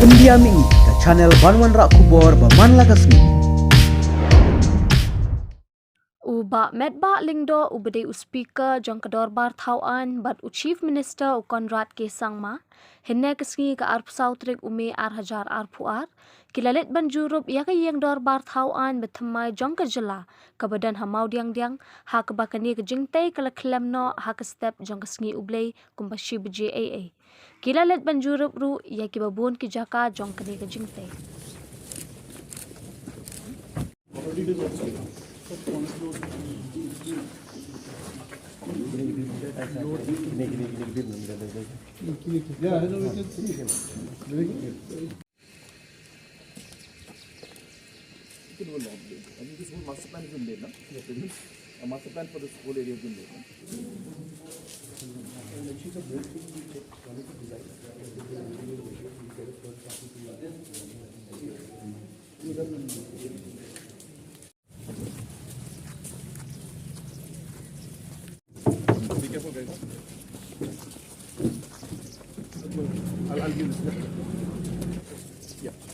Pendiami ke channel Banwan Rak Kubor Baman Lakasni. Uba Metbah Lyngdoh ubede speaker jong kedor bar thauan bat chief minister Konrad ke Sangma hinne kesngi ke arp sautrik ume ar hajar ar puar kilalit ban Jurip Iaka yang dor bar thauan bethamai jong ke jela ke badan Mawdiangdiang ha ke bakani ke Jingtei ke leklemno ha ke step jong kesngi ublei kumbashi bje aa kilalit ban Jurip ru ya ke babun ki jaka jong kene ke Jingtei. Yeah, I know we can see him. It will not be. I think this whole master plan is in there, no? A master plan for this whole area is in there, no? Be careful, guys. I'll give this. Yeah.